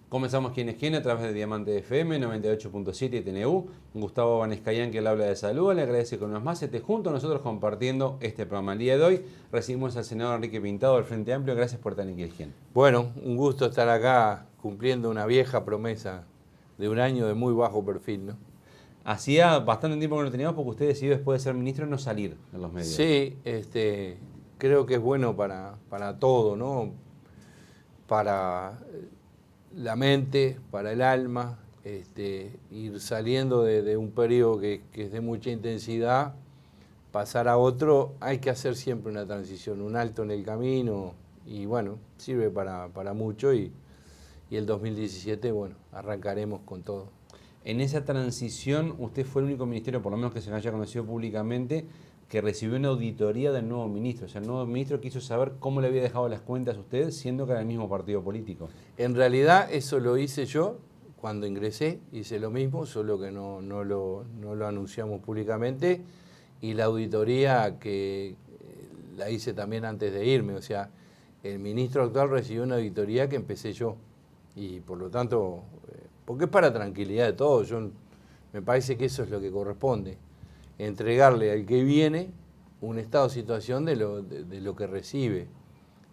Comenzamos Quién es Quién a través de Diamante FM 98.7 y TNU. Gustavo Vanescayán, que le habla de salud, le agradece con unos más esté junto a nosotros compartiendo este programa. El día de hoy recibimos al senador Enrique Pintado del Frente Amplio. Gracias por estar en Quién es Quién. Bueno, un gusto estar acá cumpliendo una vieja promesa de un año de muy bajo perfil, ¿no? Hacía bastante tiempo que no lo teníamos porque usted decidió después de ser ministro no salir en los medios. Sí, creo que es bueno para todo, ¿no? Para la mente, para el alma, ir saliendo de un periodo que es de mucha intensidad, pasar a otro, hay que hacer siempre una transición, un alto en el camino, y bueno, sirve para mucho, y el 2017, bueno, arrancaremos con todo. En esa transición, usted fue el único ministerio, por lo menos que se haya conocido públicamente, que recibió una auditoría del nuevo ministro. O sea, el nuevo ministro quiso saber cómo le había dejado las cuentas a usted, siendo que era el mismo partido político. En realidad, eso lo hice yo cuando ingresé, hice lo mismo, solo que no lo anunciamos públicamente, y la auditoría que la hice también antes de irme. O sea, el ministro actual recibió una auditoría que empecé yo, y por lo tanto, porque es para tranquilidad de todos, me parece que eso es lo que corresponde, entregarle al que viene un estado de situación de lo que recibe.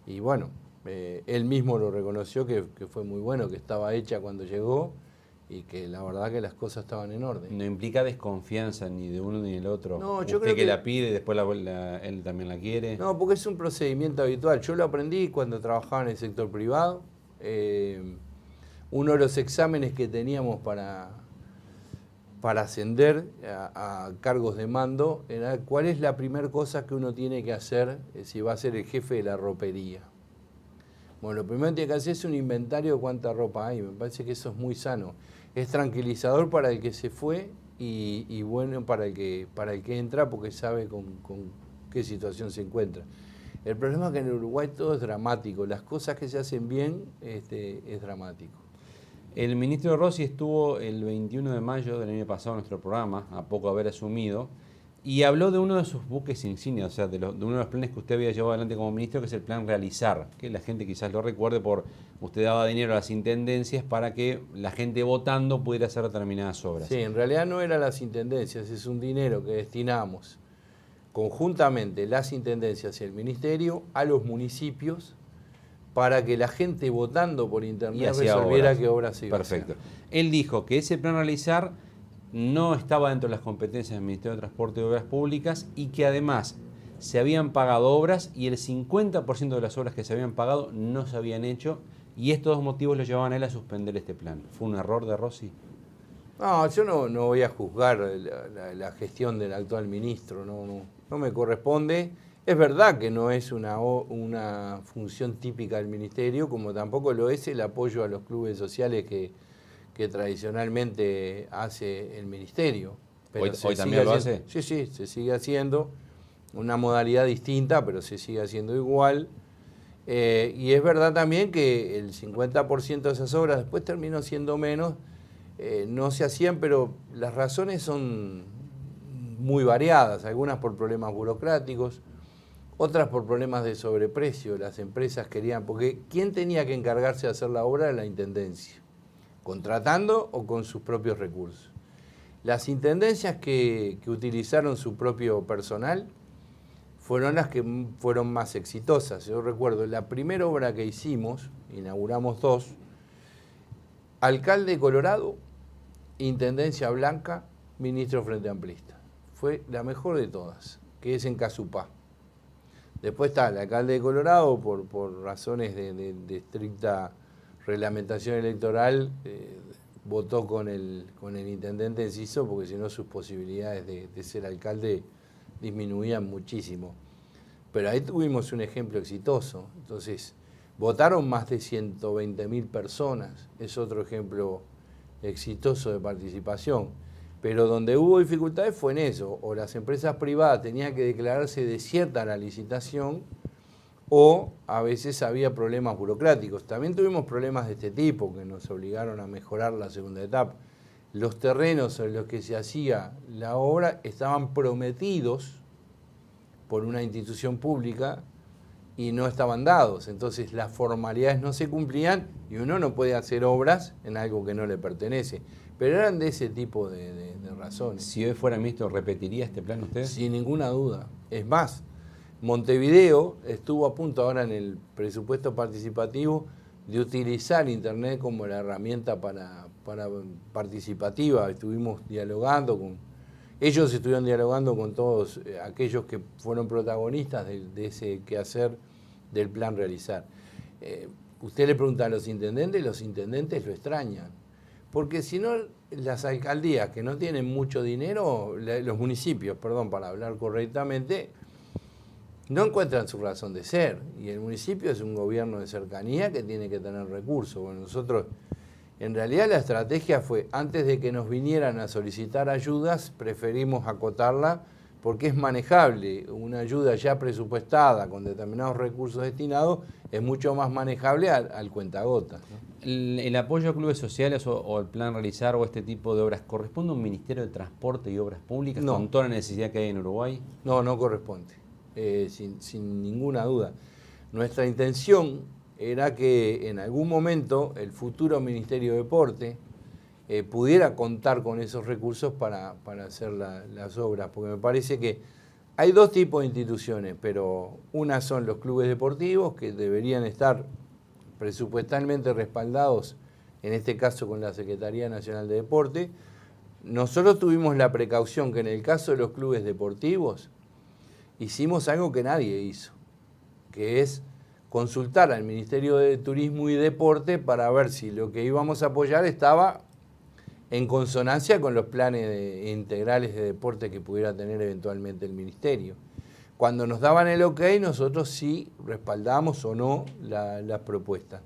Y bueno, él mismo lo reconoció que fue muy bueno, que estaba hecha cuando llegó y que la verdad que las cosas estaban en orden. ¿No implica desconfianza ni de uno ni del otro? No, usted yo creo que la pide y después él también la quiere. No, porque es un procedimiento habitual. Yo lo aprendí cuando trabajaba en el sector privado. Uno de los exámenes que teníamos para ascender a cargos de mando era cuál es la primera cosa que uno tiene que hacer si va a ser el jefe de la ropería. Bueno, lo primero que tiene que hacer es un inventario de cuánta ropa hay. Me parece que eso es muy sano. Es tranquilizador para el que se fue y bueno para el que entra, porque sabe con qué situación se encuentra. El problema es que en Uruguay todo es dramático. Las cosas que se hacen bien es dramático. El ministro Rossi estuvo el 21 de mayo del año pasado en nuestro programa, a poco haber asumido, y habló de uno de sus buques insignia, o sea, de uno de los planes que usted había llevado adelante como ministro, que es el plan Realizar, que la gente quizás lo recuerde por usted daba dinero a las intendencias para que la gente votando pudiera hacer determinadas obras. Sí, en realidad no eran las intendencias, es un dinero que destinamos conjuntamente las intendencias y el ministerio a los municipios para que la gente votando por internet resolviera qué obras se iban a hacer. Perfecto. Él dijo que ese plan Realizar no estaba dentro de las competencias del Ministerio de Transporte y Obras Públicas y que además se habían pagado obras y el 50% de las obras que se habían pagado no se habían hecho, y estos dos motivos lo llevaban a él a suspender este plan. ¿Fue un error de Rossi? No, yo no voy a juzgar la gestión del actual ministro, no me corresponde. Es verdad que no es una función típica del ministerio, como tampoco lo es el apoyo a los clubes sociales que tradicionalmente hace el ministerio. Pero ¿Hoy también lo hace? Sí, se sigue haciendo, una modalidad distinta, pero se sigue haciendo igual. Y es verdad también que el 50% de esas obras después terminó siendo menos, no se hacían, pero las razones son muy variadas, algunas por problemas burocráticos, otras por problemas de sobreprecio. Las empresas querían, porque ¿quién tenía que encargarse de hacer la obra? Era la intendencia, contratando o con sus propios recursos. Las intendencias que utilizaron su propio personal fueron las que fueron más exitosas. Yo recuerdo, la primera obra que hicimos, inauguramos 2, alcalde Colorado, intendencia Blanca, ministro Frente Amplista. Fue la mejor de todas, que es en Casupá. Después está el alcalde de Colorado, por razones de estricta reglamentación electoral, votó con el intendente Enciso, porque si no sus posibilidades de ser alcalde disminuían muchísimo. Pero ahí tuvimos un ejemplo exitoso. Entonces, votaron más de 120.000 personas, es otro ejemplo exitoso de participación. Pero donde hubo dificultades fue en eso, o las empresas privadas tenían que declararse desierta a la licitación, o a veces había problemas burocráticos. También tuvimos problemas de este tipo que nos obligaron a mejorar la segunda etapa. Los terrenos en los que se hacía la obra estaban prometidos por una institución pública y no estaban dados. Entonces las formalidades no se cumplían y uno no puede hacer obras en algo que no le pertenece. Pero eran de ese tipo de razones. Si hoy fuera ministro, ¿repetiría este plan usted? Sin ninguna duda. Es más, Montevideo estuvo a punto ahora en el presupuesto participativo de utilizar Internet como la herramienta para participativa. Estuvimos dialogando ellos estuvieron dialogando con todos aquellos que fueron protagonistas de ese quehacer del plan realizar. Usted le pregunta a los intendentes lo extrañan. Porque si no, las alcaldías que no tienen mucho dinero, los municipios, perdón, para hablar correctamente, no encuentran su razón de ser. Y el municipio es un gobierno de cercanía que tiene que tener recursos. Bueno, nosotros, en realidad la estrategia fue, antes de que nos vinieran a solicitar ayudas, preferimos acotarla porque es manejable. Una ayuda ya presupuestada con determinados recursos destinados es mucho más manejable al cuentagotas, ¿no? ¿El apoyo a clubes sociales o el plan realizar o este tipo de obras corresponde a un Ministerio de Transporte y Obras Públicas No. con toda la necesidad que hay en Uruguay? No, no corresponde, sin ninguna duda. Nuestra intención era que en algún momento el futuro Ministerio de Deporte pudiera contar con esos recursos para hacer las obras, porque me parece que hay dos tipos de instituciones, pero una son los clubes deportivos que deberían estar presupuestalmente respaldados, en este caso con la Secretaría Nacional de Deporte. Nosotros tuvimos la precaución que en el caso de los clubes deportivos hicimos algo que nadie hizo, que es consultar al Ministerio de Turismo y Deporte para ver si lo que íbamos a apoyar estaba en consonancia con los planes integrales de deporte que pudiera tener eventualmente el Ministerio. Cuando nos daban el ok, nosotros sí respaldamos o no las propuestas.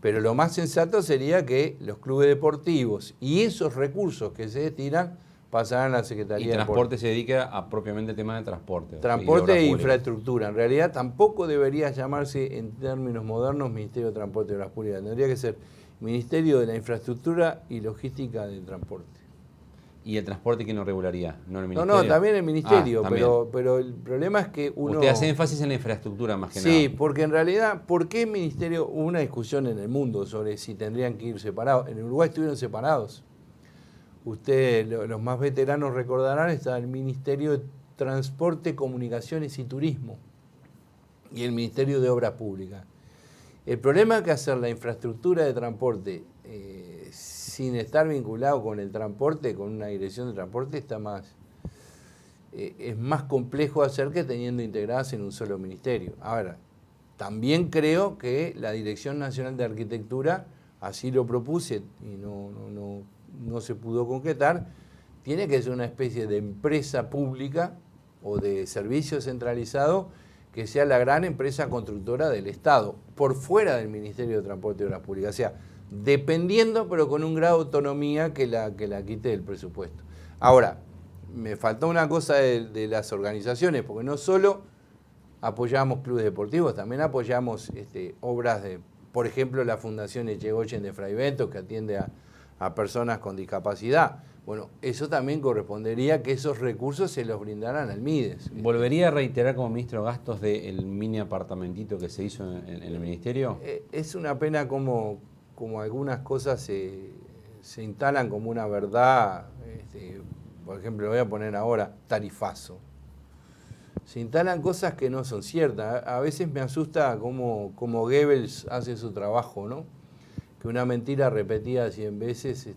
Pero lo más sensato sería que los clubes deportivos y esos recursos que se destinan pasaran a la Secretaría de Deporte. Y transporte se dedica a propiamente el tema de transporte. Transporte e y infraestructura. En realidad tampoco debería llamarse en términos modernos Ministerio de Transporte y Obras Públicas. Tendría que ser Ministerio de la Infraestructura y Logística del Transporte. ¿Y el transporte quién lo regularía? ¿No el Ministerio? No, también el Ministerio, también. pero el problema es que uno... Usted hace énfasis en la infraestructura más que nada. Sí, porque en realidad, ¿por qué el Ministerio? Hubo una discusión en el mundo sobre si tendrían que ir separados. En Uruguay estuvieron separados. Ustedes, los más veteranos recordarán, está el Ministerio de Transporte, Comunicaciones y Turismo y el Ministerio de Obras Públicas. El problema es que hacer la infraestructura de transporte sin estar vinculado con el transporte, con una dirección de transporte, es más complejo hacer que teniendo integradas en un solo ministerio. Ahora, también creo que la Dirección Nacional de Arquitectura, así lo propuse y no se pudo concretar, tiene que ser una especie de empresa pública o de servicio centralizado que sea la gran empresa constructora del Estado, por fuera del Ministerio de Transporte y Obras Públicas. O sea, dependiendo, pero con un grado de autonomía que la quite del presupuesto. Ahora, me faltó una cosa de las organizaciones, porque no solo apoyamos clubes deportivos, también apoyamos obras de, por ejemplo, la Fundación Echegoyen de Fray Bentos, que atiende a personas con discapacidad. Bueno, eso también correspondería que esos recursos se los brindaran al MIDES. ¿Volvería a reiterar como ministro gastos del mini apartamentito que se hizo en el ministerio? Es una pena como algunas cosas se instalan como una verdad. Por ejemplo, lo voy a poner ahora, tarifazo. Se instalan cosas que no son ciertas. A veces me asusta cómo Goebbels hace su trabajo, ¿no? Que una mentira repetida 100 veces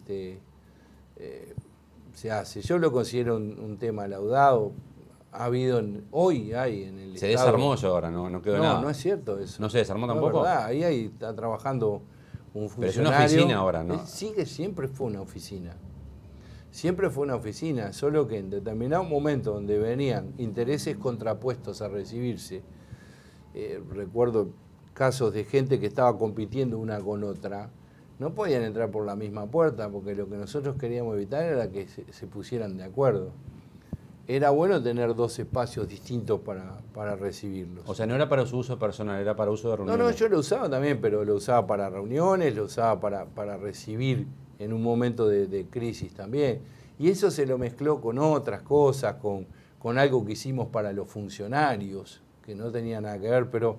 se hace. Yo lo considero un tema laudado. Hoy hay en el Se Estado... desarmó eso ahora, no quedó nada. No es cierto eso. ¿No se desarmó tampoco? Es verdad, ahí está trabajando un funcionario. Pero es una oficina ahora, ¿no? Siempre fue una oficina. Siempre fue una oficina, solo que en determinado momento donde venían intereses contrapuestos a recibirse, recuerdo casos de gente que estaba compitiendo una con otra, no podían entrar por la misma puerta, porque lo que nosotros queríamos evitar era que se pusieran de acuerdo. Era bueno tener dos espacios distintos para recibirlos. O sea, no era para su uso personal, era para uso de reuniones. No, yo lo usaba también, pero lo usaba para reuniones, lo usaba para recibir en un momento de crisis también. Y eso se lo mezcló con otras cosas, con algo que hicimos para los funcionarios, que no tenía nada que ver, pero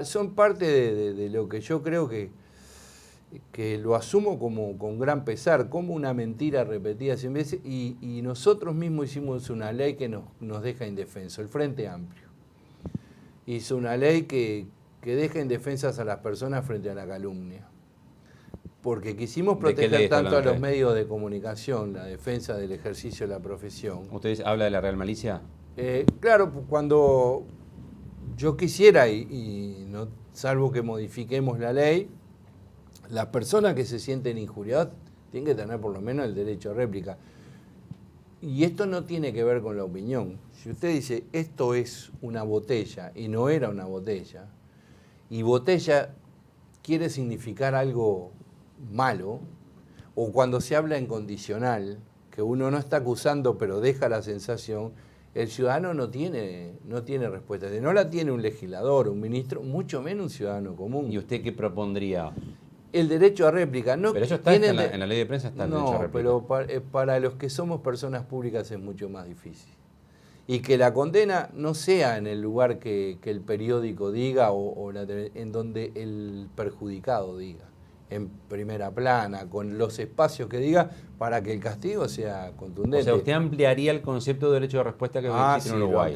Son parte de lo que yo creo que lo asumo como con gran pesar, como una mentira repetida 100 veces, y nosotros mismos hicimos una ley que nos deja indefensos, el Frente Amplio. Hizo una ley que deja indefensas a las personas frente a la calumnia. Porque quisimos proteger tanto a los medios de comunicación, la defensa del ejercicio de la profesión. ¿Usted habla de la real malicia? Claro, cuando yo quisiera, y no, salvo que modifiquemos la ley, las personas que se sienten injuriadas tienen que tener por lo menos el derecho a réplica. Y esto no tiene que ver con la opinión. Si usted dice, esto es una botella, y no era una botella, y botella quiere significar algo malo, o cuando se habla en condicional, que uno no está acusando pero deja la sensación, el ciudadano no tiene respuesta. No la tiene un legislador, un ministro, mucho menos un ciudadano común. ¿Y usted qué propondría? El derecho a réplica. No, pero eso está en la ley de prensa, está el derecho a réplica. No, pero para los que somos personas públicas es mucho más difícil. Y que la condena no sea en el lugar que el periódico diga en donde el perjudicado diga, en primera plana, con los espacios que diga, para que el castigo sea contundente. O sea, usted ampliaría el concepto de derecho de respuesta que existe en Uruguay.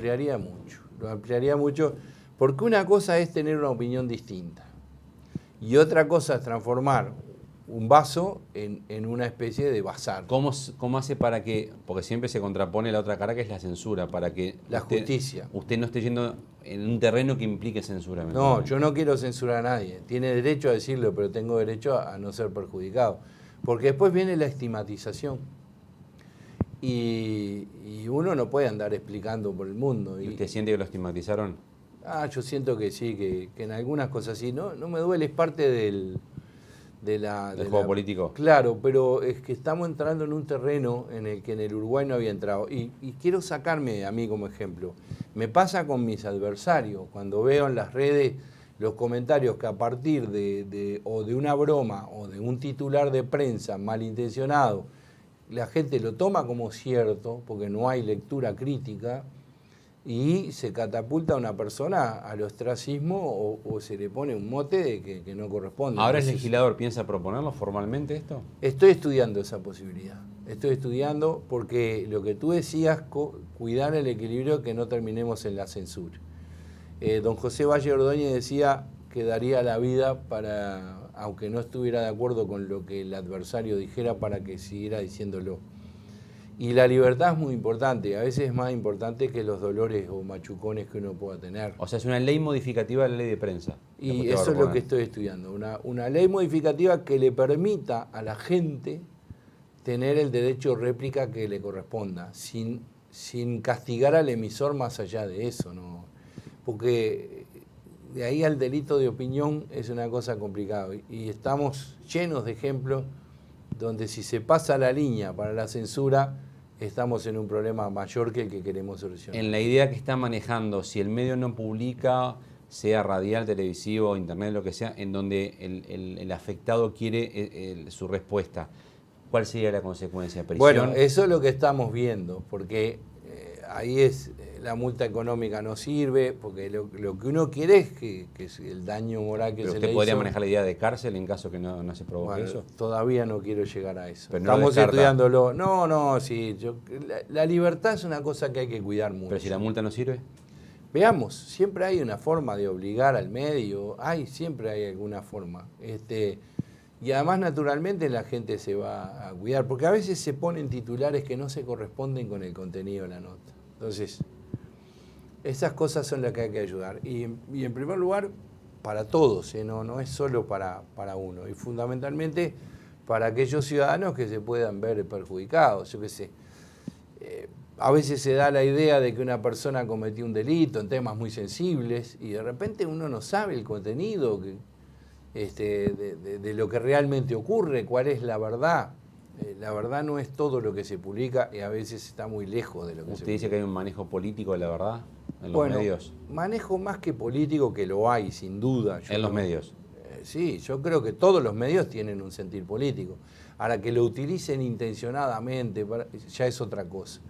Lo ampliaría mucho, porque una cosa es tener una opinión distinta, y otra cosa es transformar un vaso en una especie de bazar. ¿Cómo hace para que, porque siempre se contrapone la otra cara que es la censura, para que la justicia. Usted no esté yendo en un terreno que implique censura? No, yo no quiero censurar a nadie. Tiene derecho a decirlo, pero tengo derecho a no ser perjudicado. Porque después viene la estigmatización. Y uno no puede andar explicando por el mundo. ¿Y usted siente que lo estigmatizaron? Yo siento que sí, que en algunas cosas sí. No me duele, es parte del juego político. Claro, pero es que estamos entrando en un terreno en el que en el Uruguay no había entrado. Y quiero sacarme a mí como ejemplo. Me pasa con mis adversarios, cuando veo en las redes los comentarios que a partir de una broma o de un titular de prensa malintencionado, la gente lo toma como cierto, porque no hay lectura crítica, y se catapulta a una persona al ostracismo o se le pone un mote de que no corresponde. ¿Ahora el legislador piensa proponerlo formalmente esto? Estoy estudiando esa posibilidad. Estoy estudiando porque lo que tú decías, cuidar el equilibrio, que no terminemos en la censura. Don José Valle Ordóñez decía que daría la vida para, aunque no estuviera de acuerdo con lo que el adversario dijera, para que siguiera diciéndolo. Y la libertad es muy importante, a veces es más importante que los dolores o machucones que uno pueda tener. O sea, es una ley modificativa de la ley de prensa. Y eso es lo que estoy estudiando, una ley modificativa que le permita a la gente tener el derecho de réplica que le corresponda, sin castigar al emisor más allá de eso, ¿no? Porque de ahí al delito de opinión es una cosa complicada. Y estamos llenos de ejemplos donde si se pasa la línea para la censura, estamos en un problema mayor que el que queremos solucionar. En la idea que está manejando, si el medio no publica, sea radial, televisivo, internet, lo que sea, en donde el afectado quiere su respuesta, ¿cuál sería la consecuencia? ¿Prisión? Bueno, eso es lo que estamos viendo, porque ahí la multa económica no sirve, porque lo que uno quiere es que el daño moral que se le hizo... ¿Pero usted podría manejar la idea de cárcel en caso que no se provoque eso? Todavía no quiero llegar a eso. Pero estamos estudiándolo. Sí. La libertad es una cosa que hay que cuidar mucho. ¿Pero si la multa no sirve? Veamos, siempre hay una forma de obligar al medio, siempre hay alguna forma. Y además, naturalmente, la gente se va a cuidar, porque a veces se ponen titulares que no se corresponden con el contenido de la nota. Entonces, esas cosas son las que hay que ayudar. Y en primer lugar, para todos, no es solo para uno. Y fundamentalmente para aquellos ciudadanos que se puedan ver perjudicados. Yo qué sé, a veces se da la idea de que una persona cometió un delito en temas muy sensibles y de repente uno no sabe el contenido de lo que realmente ocurre, cuál es la verdad. La verdad no es todo lo que se publica y a veces está muy lejos de lo que se publica. ¿Usted dice que hay un manejo político de la verdad en los medios? Manejo más que político, que lo hay, sin duda. ¿En los medios? Sí, yo creo que todos los medios tienen un sentir político. Ahora, que lo utilicen intencionadamente ya es otra cosa.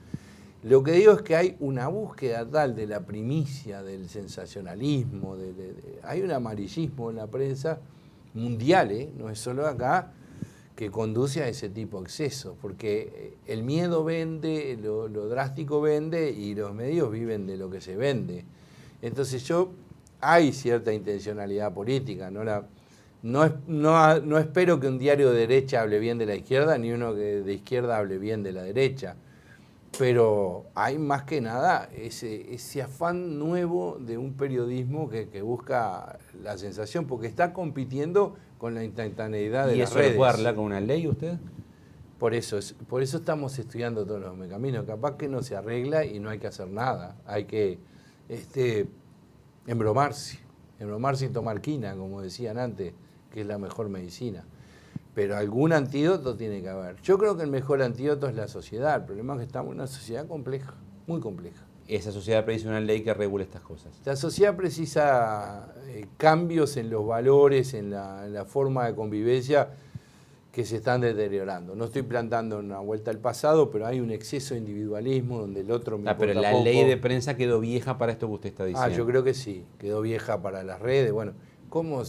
Lo que digo es que hay una búsqueda tal de la primicia, del sensacionalismo, hay un amarillismo en la prensa mundial, no es solo acá, que conduce a ese tipo de excesos, porque el miedo vende, lo drástico vende y los medios viven de lo que se vende. Entonces hay cierta intencionalidad política, no espero que un diario de derecha hable bien de la izquierda, ni uno que de izquierda hable bien de la derecha, pero hay más que nada ese afán nuevo de un periodismo que busca la sensación, porque está compitiendo con la instantaneidad de las redes. ¿Y eso lo puede arreglar con una ley usted? Por eso estamos estudiando todos los caminos. Capaz que no se arregla y no hay que hacer nada. Hay que embromarse y tomar quina, como decían antes, que es la mejor medicina. Pero algún antídoto tiene que haber. Yo creo que el mejor antídoto es la sociedad. El problema es que estamos en una sociedad compleja, muy compleja. Esa sociedad precisa una ley que regule estas cosas. La sociedad precisa cambios en los valores, en la forma de convivencia que se están deteriorando. No estoy plantando una vuelta al pasado, pero hay un exceso de individualismo donde el otro me importa pero la poco. ley de prensa quedó vieja para esto que usted está diciendo. Yo creo que sí, quedó vieja para las redes. Bueno, ¿cómo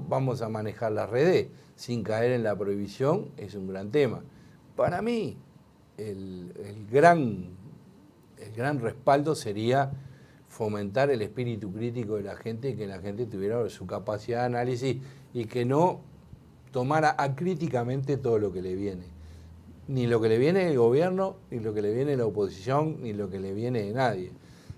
vamos a manejar las redes sin caer en la prohibición? Es un gran tema. Para mí, el gran respaldo sería fomentar el espíritu crítico de la gente y que la gente tuviera su capacidad de análisis y que no tomara acríticamente todo lo que le viene. Ni lo que le viene del gobierno, ni lo que le viene de la oposición, ni lo que le viene de nadie.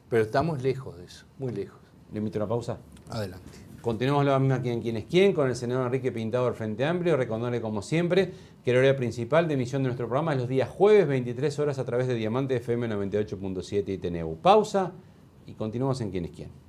Pero estamos lejos de eso, muy lejos. ¿Le invito a una pausa? Adelante. Continuamos la misma ¿Quién es quién? Con el senador Enrique Pintado del Frente Amplio, recordándole como siempre que el horario principal de emisión de nuestro programa es los días jueves, 23 horas a través de Diamante FM 98.7 y TNU. Pausa y continuamos en ¿Quién es quién?